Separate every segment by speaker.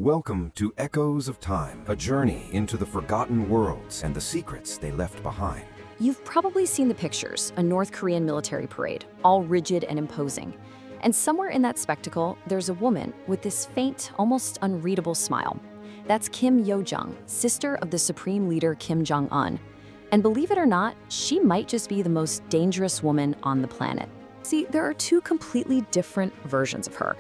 Speaker 1: Welcome to Echoes of Time, a journey into the forgotten worlds and the secrets they left behind.
Speaker 2: You've probably seen the pictures, a North Korean military parade, all rigid and imposing. And somewhere in that spectacle, there's a woman with this faint, almost unreadable smile. That's Yo Jong, sister of the supreme leader Kim Jong Un. And believe it or not, she might just be the most dangerous woman on the planet. See, there are two completely different versions of her.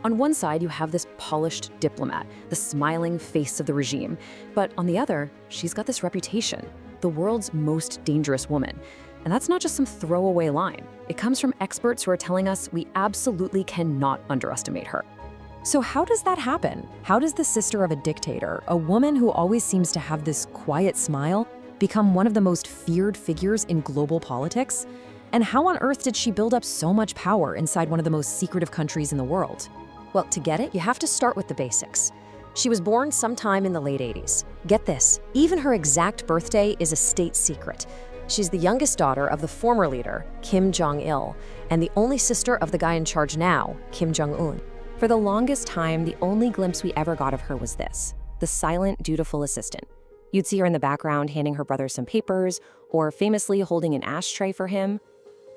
Speaker 2: On one side, you have this polished diplomat, the smiling face of the regime. But on the other, she's got this reputation, the world's most dangerous woman. And that's not just some throwaway line. It comes from experts who are telling us we absolutely cannot underestimate her. So how does that happen? How does the sister of a dictator, a woman who always seems to have this quiet smile, become one of the most feared figures in global politics? And how on earth did she build up so much power inside one of the most secretive countries in the world? Well, to get it, you have to start with the basics. She was born sometime in the late 80s. Get this, even her exact birthday is a state secret. She's the youngest daughter of the former leader, Kim Jong-il, and the only sister of the guy in charge now, Kim Jong Un. For the longest time, the only glimpse we ever got of her was this, the silent, dutiful assistant. You'd see her in the background handing her brother some papers, or famously holding an ashtray for him.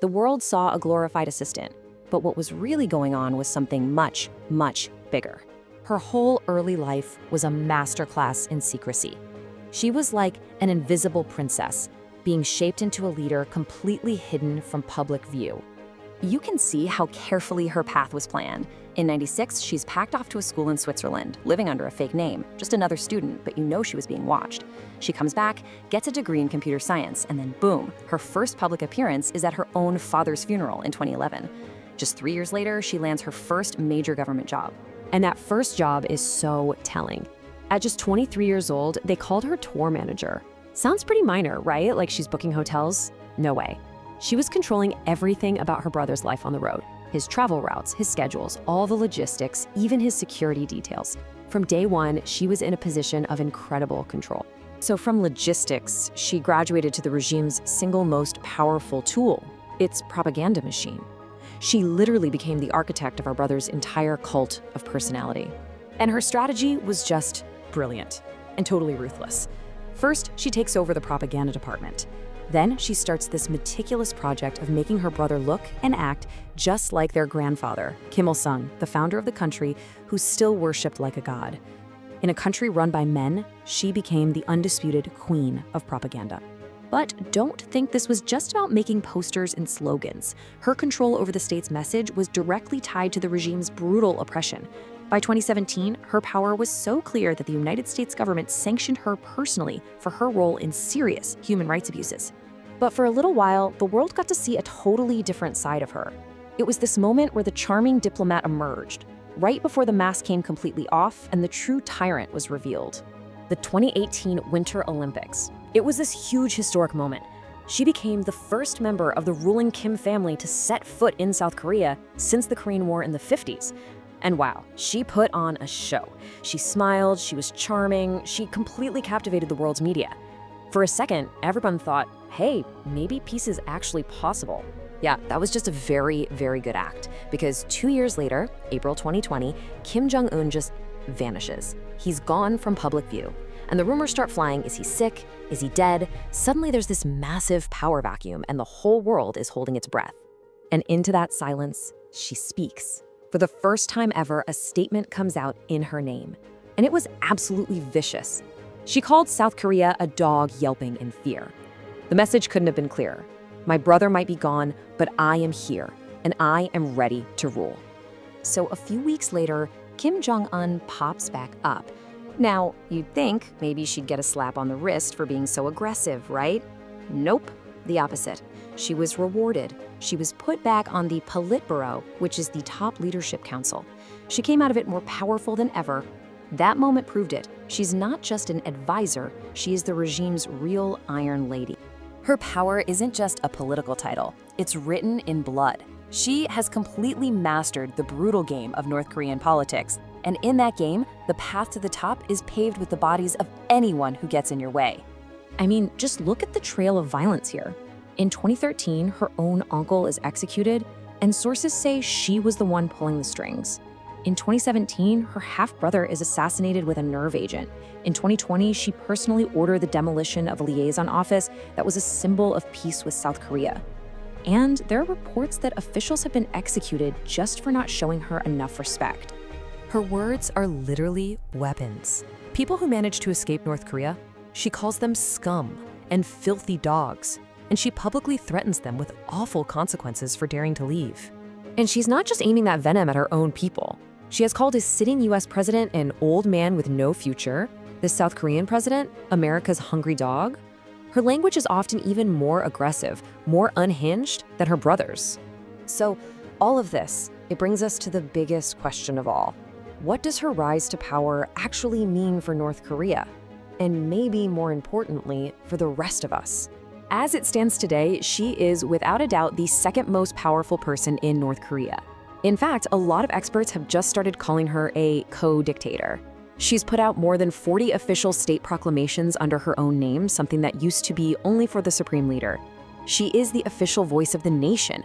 Speaker 2: The world saw a glorified assistant, but what was really going on was something much, much bigger. Her whole early life was a masterclass in secrecy. She was like an invisible princess, being shaped into a leader completely hidden from public view. You can see how carefully her path was planned. In '96, she's packed off to a school in Switzerland, living under a fake name, just another student, but you know she was being watched. She comes back, gets a degree in computer science, and then boom, her first public appearance is at her own father's funeral in 2011. Just 3 years later, she lands her first major government job. And that first job is so telling. At just 23 years old, they called her tour manager. Sounds pretty minor, right? Like she's booking hotels? No way. She was controlling everything about her brother's life on the road. His travel routes, his schedules, all the logistics, even his security details. From day one, she was in a position of incredible control. So from logistics, she graduated to the regime's single most powerful tool, its propaganda machine. She literally became the architect of her brother's entire cult of personality. And her strategy was just brilliant and totally ruthless. First, she takes over the propaganda department. Then she starts this meticulous project of making her brother look and act just like their grandfather, Kim Il-sung, the founder of the country who's still worshipped like a god. In a country run by men, she became the undisputed queen of propaganda. But don't think this was just about making posters and slogans. Her control over the state's message was directly tied to the regime's brutal oppression. By 2017, her power was so clear that the United States government sanctioned her personally for her role in serious human rights abuses. But for a little while, the world got to see a totally different side of her. It was this moment where the charming diplomat emerged, right before the mask came completely off and the true tyrant was revealed. The 2018 Winter Olympics. It was this huge historic moment. She became the first member of the ruling Kim family to set foot in South Korea since the Korean War in the 50s. And wow, she put on a show. She smiled, she was charming, she completely captivated the world's media. For a second, everyone thought, hey, maybe peace is actually possible. Yeah, that was just a very, very good act, because 2 years later, April 2020, Kim Jong Un just vanishes. He's gone from public view. And the rumors start flying, is he sick? Is he dead? Suddenly there's this massive power vacuum and the whole world is holding its breath. And into that silence, she speaks. For the first time ever, a statement comes out in her name. And it was absolutely vicious. She called South Korea a dog yelping in fear. The message couldn't have been clearer. My brother might be gone, but I am here, and I am ready to rule. So a few weeks later, Kim Jong-un pops back up. Now, you'd think maybe she'd get a slap on the wrist for being so aggressive, right? Nope, the opposite. She was rewarded. She was put back on the Politburo, which is the top leadership council. She came out of it more powerful than ever. That moment proved it. She's not just an advisor, she is the regime's real Iron Lady. Her power isn't just a political title, it's written in blood. She has completely mastered the brutal game of North Korean politics. And in that game, the path to the top is paved with the bodies of anyone who gets in your way. I mean, just look at the trail of violence here. In 2013, her own uncle is executed, and sources say she was the one pulling the strings. In 2017, her half-brother is assassinated with a nerve agent. In 2020, she personally ordered the demolition of a liaison office that was a symbol of peace with South Korea. And there are reports that officials have been executed just for not showing her enough respect.
Speaker 3: Her words are literally weapons. People who manage to escape North Korea, she calls them scum and filthy dogs, and she publicly threatens them with awful consequences for daring to leave.
Speaker 2: And she's not just aiming that venom at her own people. She has called a sitting US president an old man with no future, the South Korean president America's hungry dog. Her language is often even more aggressive, more unhinged than her brother's. So, all of this, it brings us to the biggest question of all. What does her rise to power actually mean for North Korea? And maybe more importantly, for the rest of us. As it stands today, she is without a doubt the second most powerful person in North Korea. In fact, a lot of experts have just started calling her a co-dictator. She's put out more than 40 official state proclamations under her own name, something that used to be only for the supreme leader. She is the official voice of the nation.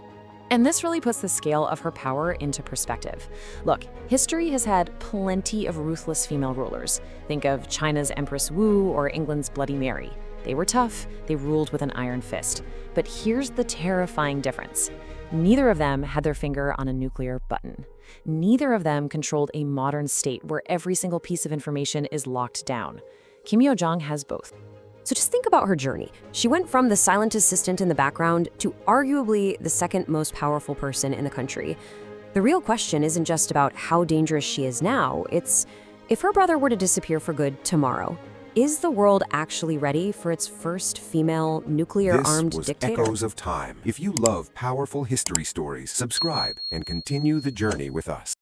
Speaker 2: And this really puts the scale of her power into perspective. Look, history has had plenty of ruthless female rulers. Think of China's Empress Wu or England's Bloody Mary. They were tough, they ruled with an iron fist. But here's the terrifying difference. Neither of them had their finger on a nuclear button. Neither of them controlled a modern state where every single piece of information is locked down. Yo Jong has both. So just think about her journey. She went from the silent assistant in the background to arguably the second most powerful person in the country. The real question isn't just about how dangerous she is now, it's if her brother were to disappear for good tomorrow, is the world actually ready for its first female nuclear-armed dictator?
Speaker 1: This was Echoes of Time. If you love powerful history stories, subscribe and continue the journey with us.